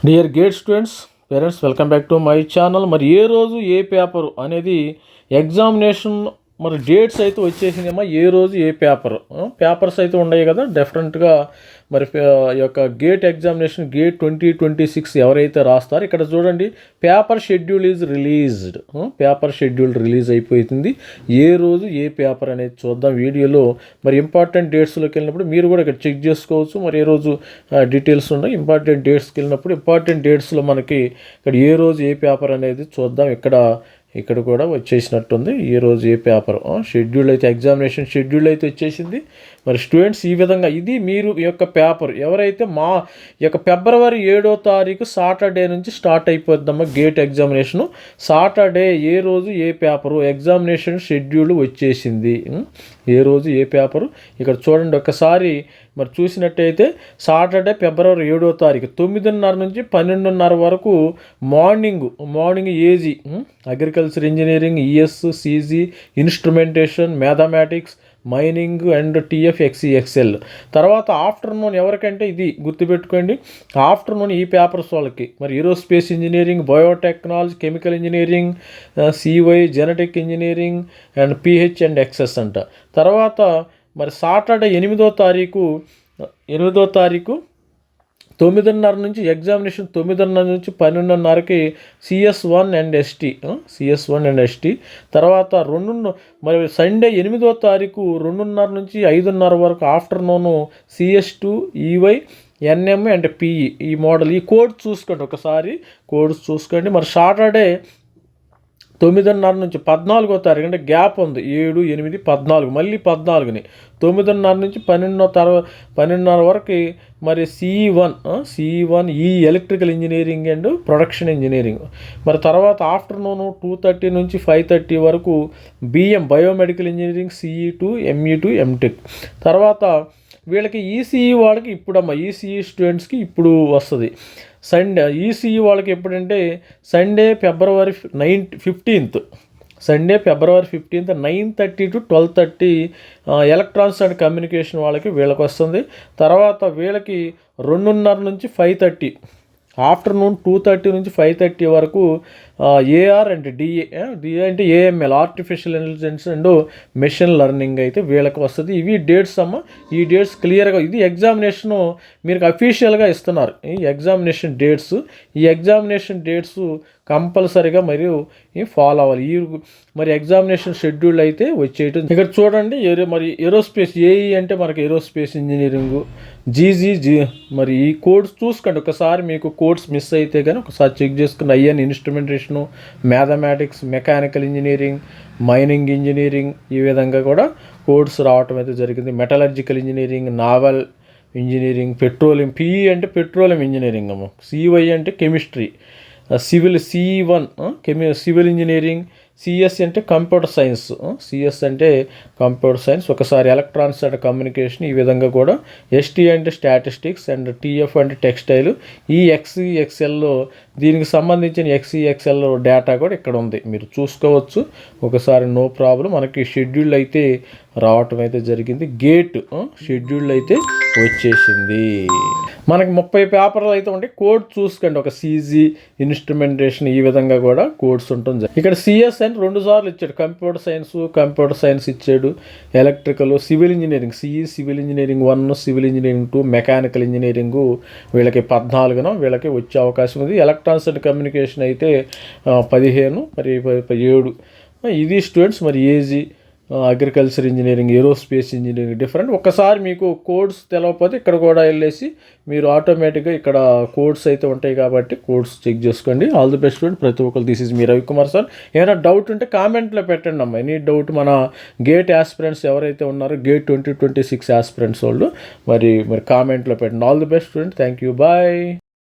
Dear gate students, parents, welcome back to my channel. మరి ఏ రోజు ఏ paper అనేది examination మరి డేట్స్ అయితే వచ్చేసిందేమో ఏ రోజు ఏ పేపర్స్ అయితే ఉన్నాయి కదా డెఫరెంట్గా. మరి ఈ యొక్క గేట్ ఎగ్జామినేషన్ గేట్ 2026 ఎవరైతే రాస్తారో ఇక్కడ చూడండి, పేపర్ షెడ్యూల్ రిలీజ్ అయిపోతుంది. ఏ రోజు ఏ పేపర్ అనేది చూద్దాం వీడియోలో. మరి ఇంపార్టెంట్ డేట్స్లోకి వెళ్ళినప్పుడు మీరు కూడా ఇక్కడ చెక్ చేసుకోవచ్చు. మరి ఏ రోజు డీటెయిల్స్ ఉన్నాయి. ఇంపార్టెంట్ డేట్స్కి వెళ్ళినప్పుడు ఇంపార్టెంట్ డేట్స్లో మనకి ఇక్కడ ఏ రోజు ఏ పేపర్ అనేది చూద్దాం. ఇక్కడ కూడా వచ్చేసినట్టుంది ఏ రోజు ఏ పేపర్ షెడ్యూల్ అయితే, ఎగ్జామినేషన్ షెడ్యూల్ అయితే వచ్చేసింది. మరి స్టూడెంట్స్ ఈ విధంగా ఇది మీరు ఈ యొక్క పేపర్ ఎవరైతే ఈ యొక్క ఫిబ్రవరి 7వ తారీఖు సాటర్డే నుంచి స్టార్ట్ అయిపోద్దమ్మా గేట్ ఎగ్జామినేషను. సాటర్డే ఏ రోజు ఏ పేపరు ఎగ్జామినేషన్ షెడ్యూల్ వచ్చేసింది. ఏ రోజు ఏ పేపరు ఇక్కడ చూడండి ఒకసారి. మరి చూసినట్టయితే సాటర్డే ఫిబ్రవరి 7వ తారీఖు 9:30 నుంచి 12:30 వరకు morning AG agriculture engineering, ES, CG, instrumentation, mathematics, mining and TF XE XL. తర్వాత ఆఫ్టర్నూన్ ఎవరికంటే ఇది గుర్తుపెట్టుకోండి, ఆఫ్టర్నూన్ ఈ పేపర్స్ వాళ్ళకి మరి aerospace engineering, biotechnology, chemical engineering, CY, genetic engineering and PH and XS అంట. తర్వాత మరి సాటర్డే 8వ తారీఖు 9:30 నుంచి ఎగ్జామినేషన్ 9:30 నుంచి 12:30కి సిఎస్1 అండ్ ఎస్టీ. తర్వాత మరి సండే 8వ తారీఖు 2:30 నుంచి 5:30 వరకు ఆఫ్టర్నూను సిఎస్2, ఈవై, ఎన్ఎం అండ్ పిఈ ఈ మోడల్. ఈ కోడ్ చూసుకోండి ఒకసారి, మరి సాటర్డే 9:30 నుంచి 14వ తారీఖు అంటే గ్యాప్ ఉంది 7, 8, 14 మళ్ళీ 14ని 9:30 నుంచి 12:30 వరకు మరి సిఈ1 ఈ electrical engineering and production engineering. మరి తర్వాత ఆఫ్టర్నూన్ 2:30 నుంచి 5:30 వరకు బిఎం బయోమెడికల్ ఇంజనీరింగ్, సిఈ2, ఎంఈ2, ఎంటెక్. తర్వాత వీళ్ళకి ఈసీఈ వాళ్ళకి ఇప్పుడమ్మా ఈసీఈ స్టూడెంట్స్కి ఇప్పుడు వస్తుంది సండే. ఈసీఈ వాళ్ళకి ఎప్పుడంటే Sunday February 15th 9:30 to 12:30 electronics and communication వీళ్ళకి వస్తుంది. తర్వాత వీళ్ళకి 2:30 నుంచి 5:30 ఆఫ్టర్నూన్ 2:30 నుంచి 5:30 వరకు ఏఆర్ అండ్ డిఏ అంటే AML artificial intelligence and machine learning అయితే వీళ్ళకి వస్తుంది. ఇవి డేట్స్ అమ్మ. ఈ డేట్స్ క్లియర్గా ఇది ఎగ్జామినేషను మీకు అఫీషియల్గా ఇస్తున్నారు ఈ ఎగ్జామినేషన్ డేట్స్ కంపల్సరీగా మరియు ఫాలో అవ్వాలి. మరి ఎగ్జామినేషన్ షెడ్యూల్ అయితే వచ్చేయటం ఇక్కడ చూడండి. మరి ఏరోస్పేస్ ఏఈ అంటే మనకి ఏరోస్పేస్ ఇంజనీరింగు, జీజీ మరి ఈ కోడ్స్ చూసుకోండి ఒకసారి. మీకు కోడ్స్ మిస్ అయితే కానీ ఒకసారి చెక్ చేసుకుని IN instrumentation, mathematics, mechanical engineering, mining engineering ఈ విధంగా కూడా కోడ్స్ రావటం అయితే జరిగింది. Metallurgical engineering, naval engineering, petroleum, PE అంటే పెట్రోలియం ఇంజనీరింగ్ అమ్మ, సివై అంటే కెమిస్ట్రీ, సివిల్ సిఈ1 సివిల్ ఇంజనీరింగ్, సిఎస్ అంటే కంప్యూటర్ సైన్స్, ఒకసారి ఎలక్ట్రానిక్స్ అండ్ కమ్యూనికేషన్ ఈ విధంగా కూడా. ఎస్టీ అంటే స్టాటిస్టిక్స్ అండ్ టీఎఫ్ అంటే టెక్స్టైల్. ఈ ఎక్స్ఈఎక్స్ఎల్లో దీనికి సంబంధించిన ఎక్స్ఈఎక్స్ఎల్ డేటా కూడా ఇక్కడ ఉంది, మీరు చూసుకోవచ్చు ఒకసారి. No problem. మనకి షెడ్యూల్ అయితే రావటం అయితే జరిగింది. గేట్ షెడ్యూల్ అయితే వచ్చేసింది. మనకి 30 పేపర్లు అయితే ఉంటాయి. కోడ్ చూసుకోండి, ఒక సీజీ, ఇన్స్ట్రుమెంటేషన్ ఈ విధంగా కూడా కోడ్స్ ఉంటుంది. ఇక్కడ సిఎస్ అని 2 సార్లు ఇచ్చాడు. కంప్యూటర్ సైన్స్ ఇచ్చాడు. Electrical, civil engineering, civil engineering 1, civil engineering 2, mechanical engineering వీళ్ళకి 14 వీళ్ళకి వచ్చే అవకాశం ఉంది. ఎలక్ట్రానిక్స్ అండ్ కమ్యూనికేషన్ అయితే 15 మరి 7 ఇది స్టూడెంట్స్. మరి AG agriculture engineering, aerospace engineering different. ఒకసారి మీకు కోడ్స్ తెలవకపోతే ఇక్కడ కూడా వెళ్ళేసి మీరు ఆటోమేటిక్గా ఇక్కడ కోడ్స్ అయితే ఉంటాయి కాబట్టి కోడ్స్ చెక్ చేసుకోండి. ఆల్ ది బెస్ట్ స్టూడెంట్ ప్రతి ఒక్కరు. దిస్ ఈజ్ మీ రవికుమార్ సార్. ఏమైనా డౌట్ ఉంటే కామెంట్లో పెట్టండి అమ్మా. ఎనీ డౌట్ మన గేట్ ఆస్పిరెంట్స్ ఎవరైతే ఉన్నారో గేట్ 2026 ఆస్పిరెంట్స్ వాళ్ళు మరి కామెంట్లో పెట్టండి. All the best student. Thank you. Bye.